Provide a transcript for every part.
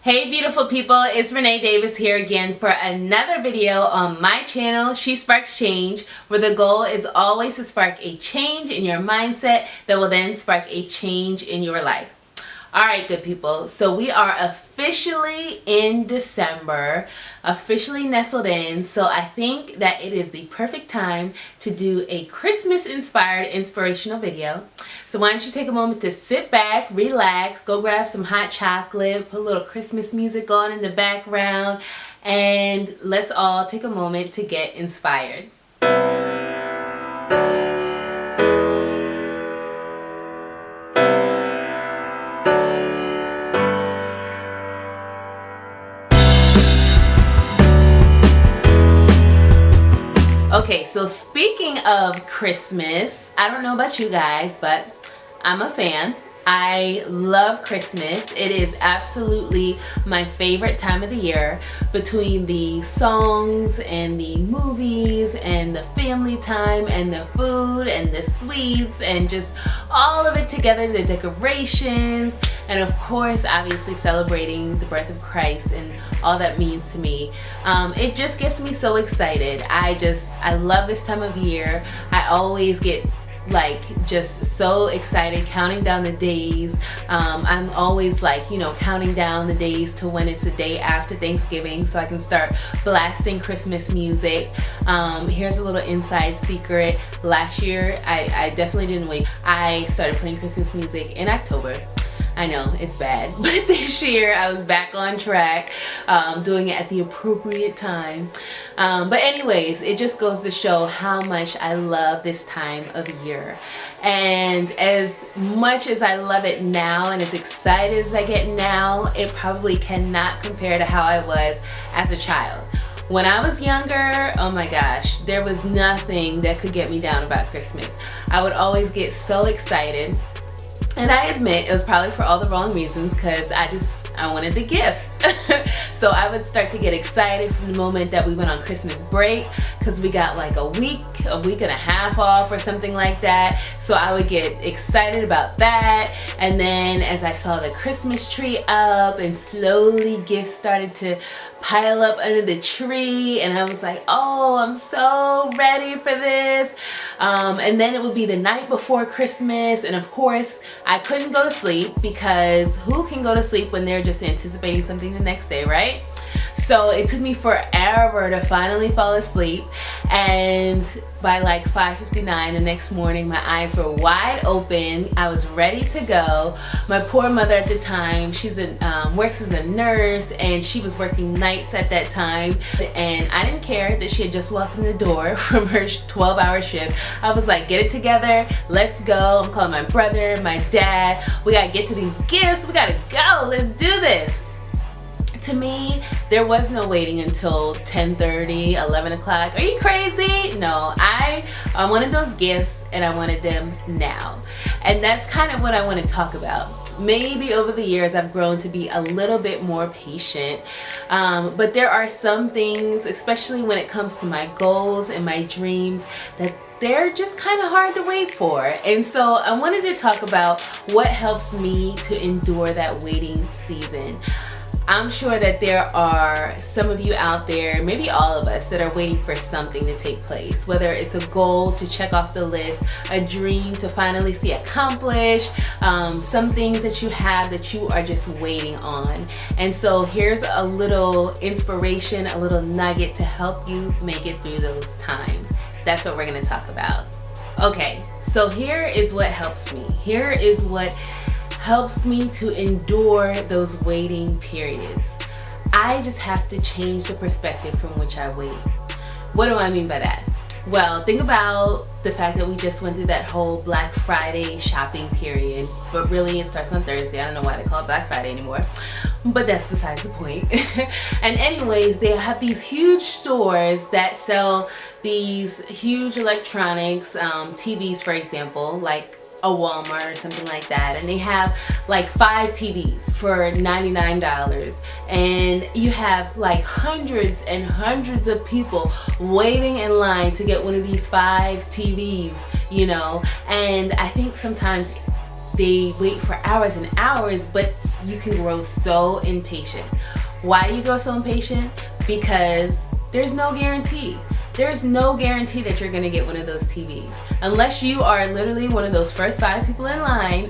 Hey beautiful people, it's Renee Davis here again for another video on my channel, She Sparks Change, where the goal is always to spark a change in your mindset that will then spark a change in your life. Alright good people, so we are officially in December, officially nestled in, so I think that it is the perfect time to do a Christmas inspired inspirational video. So why don't you take a moment to sit back, relax, go grab some hot chocolate, put a little Christmas music on in the background, and let's all take a moment to get inspired. Okay, so speaking of Christmas, I don't know about you guys, but I'm a fan. I love Christmas. It is absolutely my favorite time of the year, between the songs and the movies and the family time and the food and the sweets and just all of it together, the decorations, and of course obviously celebrating the birth of Christ and all that means to me. It just gets me so excited. I love this time of year. I always get just so excited, counting down the days. I'm always counting down the days to when it's the day after Thanksgiving so I can start blasting Christmas music. Here's a little inside secret. Last year I definitely didn't wait. I started playing Christmas music in October. I know it's bad, but this year I was back on track, doing it at the appropriate time. But anyways, it just goes to show how much I love this time of year. And as much as I love it now and as excited as I get now, it probably cannot compare to how I was as a child. When I was younger, oh my gosh, there was nothing that could get me down about Christmas. I would always get so excited. And I admit it was probably for all the wrong reasons, because I wanted the gifts. So I would start to get excited from the moment that we went on Christmas break, because we got like a week and a half off or something like that. So I would get excited about that. And then as I saw the Christmas tree up and slowly gifts started to pile up under the tree, and I was like, oh, I'm so ready for this. And then it would be the night before Christmas, and of course I couldn't go to sleep, because who can go to sleep when they're just anticipating something the next day, right? So it took me forever to finally fall asleep, and by like 5:59 the next morning my eyes were wide open. I was ready to go. My poor mother at the time, she's works as a nurse, and she was working nights at that time, and I didn't care that she had just walked in the door from her 12-hour shift. I was like, get it together, let's go. I'm calling my brother, my dad, we gotta get to these gifts, we gotta go, let's do this. To me, there was no waiting until 10:30, 11 o'clock. Are you crazy? No, I wanted those gifts, and I wanted them now. And that's kind of what I want to talk about. Maybe over the years I've grown to be a little bit more patient, but there are some things, especially when it comes to my goals and my dreams, that they're just kind of hard to wait for. And so I wanted to talk about what helps me to endure that waiting season. I'm sure that there are some of you out there, maybe all of us, that are waiting for something to take place. Whether it's a goal to check off the list, a dream to finally see accomplished, some things that you have that you are just waiting on. And so here's a little inspiration, a little nugget to help you make it through those times. That's what we're going to talk about. Okay, so here is what helps me. Here is what helps me to endure those waiting periods. I just have to change the perspective from which I wait. What do I mean by that? Well, think about the fact that we just went through that whole Black Friday shopping period, but really it starts on Thursday. I don't know why they call it Black Friday anymore, but that's besides the point. And anyways, they have these huge stores that sell these huge electronics, TVs for example, like a Walmart or something like that, and they have like 5 TVs for $99, and you have like hundreds and hundreds of people waiting in line to get one of these 5 TVs, you know. And I think sometimes they wait for hours and hours, but you can grow so impatient. Why do you grow so impatient? Because there's no guarantee. There's no guarantee that you're gonna get one of those TVs. Unless you are literally one of those first 5 people in line,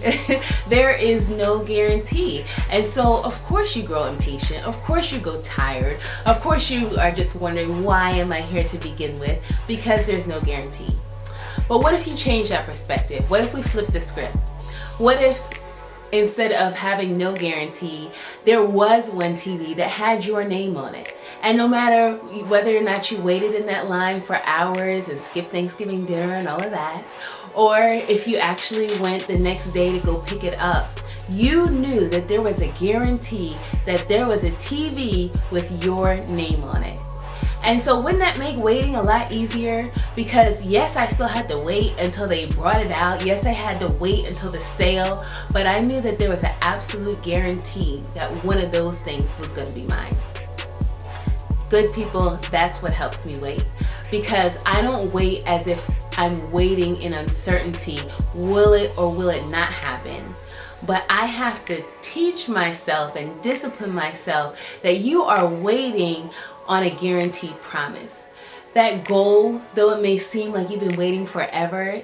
there is no guarantee. And so of course you grow impatient, of course you go tired, of course you are just wondering, why am I here to begin with? Because there's no guarantee. But what if you change that perspective? What if we flip the script? What if instead of having no guarantee, there was one TV that had your name on it? And no matter whether or not you waited in that line for hours and skipped Thanksgiving dinner and all of that, or if you actually went the next day to go pick it up, you knew that there was a guarantee that there was a TV with your name on it. And so wouldn't that make waiting a lot easier? Because yes, I still had to wait until they brought it out. Yes, I had to wait until the sale, but I knew that there was an absolute guarantee that one of those things was going to be mine. Good people, that's what helps me wait. Because I don't wait as if I'm waiting in uncertainty. Will it or will it not happen? But I have to teach myself and discipline myself that you are waiting on a guaranteed promise. That goal, though it may seem like you've been waiting forever,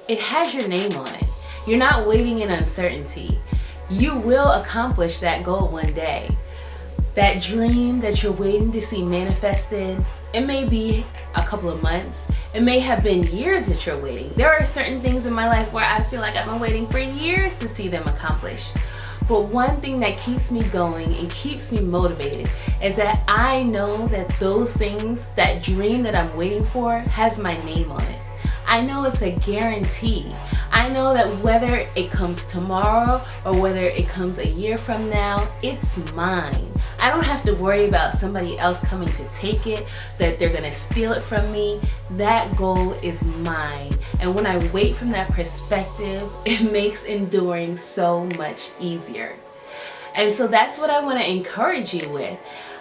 it has your name on it. You're not waiting in uncertainty. You will accomplish that goal one day. That dream that you're waiting to see manifested, it may be a couple of months. It may have been years that you're waiting. There are certain things in my life where I feel like I've been waiting for years to see them accomplished. But one thing that keeps me going and keeps me motivated is that I know that those things, that dream that I'm waiting for, has my name on it. I know it's a guarantee. I know that whether it comes tomorrow or whether it comes a year from now, it's mine. I don't have to worry about somebody else coming to take it, that they're gonna steal it from me. That goal is mine. And when I wait from that perspective, it makes enduring so much easier. And so that's what I want to encourage you with.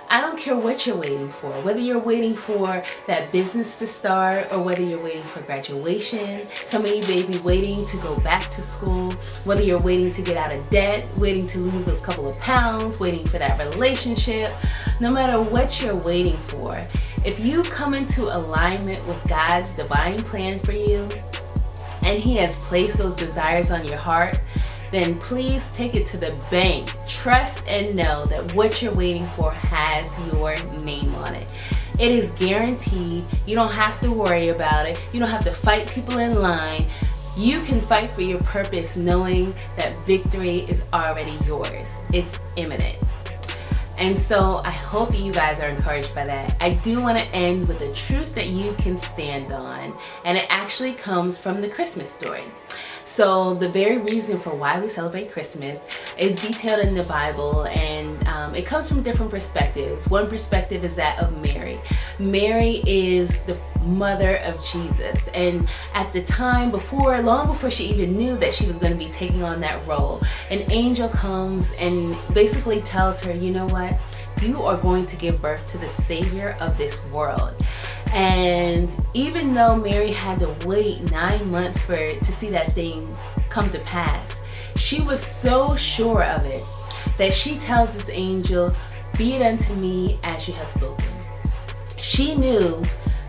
I don't care what you're waiting for, whether you're waiting for that business to start or whether you're waiting for graduation. Some of you may be waiting to go back to school, whether you're waiting to get out of debt, waiting to lose those couple of pounds, waiting for that relationship. No matter what you're waiting for, if you come into alignment with God's divine plan for you and He has placed those desires on your heart, then please take it to the bank. Trust and know that what you're waiting for has your name on it. It is guaranteed. You don't have to worry about it. You don't have to fight people in line. You can fight for your purpose knowing that victory is already yours. It's imminent. And so I hope you guys are encouraged by that. I do want to end with a truth that you can stand on, and it actually comes from the Christmas story. So the very reason for why we celebrate Christmas is detailed in the Bible, and it comes from different perspectives. One perspective is that of Mary. Mary is the mother of Jesus, and at the time long before she even knew that she was going to be taking on that role, an angel comes and basically tells her, you know what? You are going to give birth to the Savior of this world. And even though Mary had to wait 9 months to see that thing come to pass, she was so sure of it that she tells this angel, "Be it unto me as you have spoken." She knew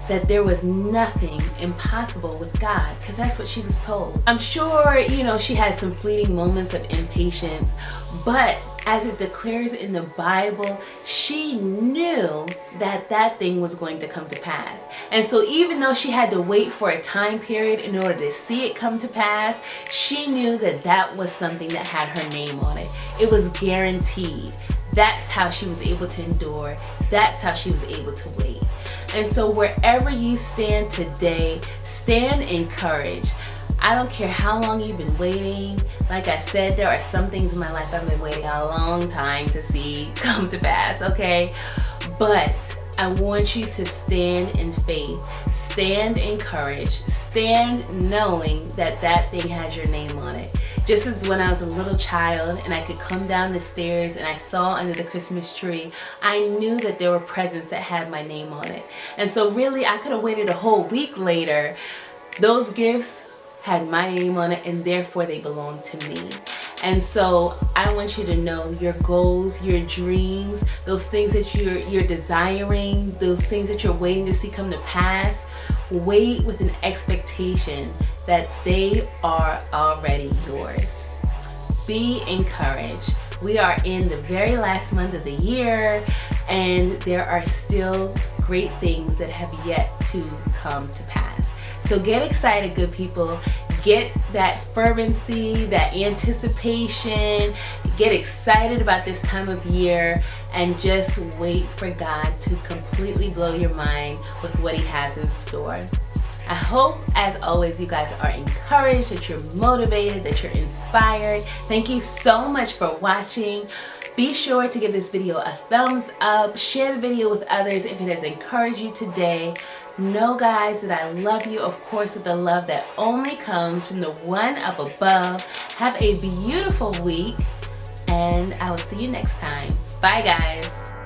that there was nothing impossible with God, because that's what she was told. I'm sure, she had some fleeting moments of impatience, but as it declares in the Bible, she knew that that thing was going to come to pass. And so even though she had to wait for a time period in order to see it come to pass, she knew that that was something that had her name on it. It was guaranteed. That's how she was able to endure. That's how she was able to wait. And so wherever you stand today, stand encouraged. I don't care how long you've been waiting. Like I said, there are some things in my life I've been waiting a long time to see come to pass, okay? But I want you to stand in faith, stand encouraged, stand knowing that that thing has your name on it. Just as when I was a little child and I could come down the stairs and I saw under the Christmas tree, I knew that there were presents that had my name on it. And so really I could have waited a whole week later. Those gifts had my name on it, and therefore they belong to me. And so I want you to know your goals, your dreams, those things that you're desiring, those things that you're waiting to see come to pass, wait with an expectation that they are already yours. Be encouraged. We are in the very last month of the year, and there are still great things that have yet to come to pass. So get excited, good people. Get that fervency, that anticipation. Get excited about this time of year and just wait for God to completely blow your mind with what He has in store. I hope, as always, you guys are encouraged, that you're motivated, that you're inspired. Thank you so much for watching. Be sure to give this video a thumbs up. Share the video with others if it has encouraged you today. Know, guys, that I love you, of course, with the love that only comes from the one up above. Have a beautiful week, and I will see you next time. Bye, guys.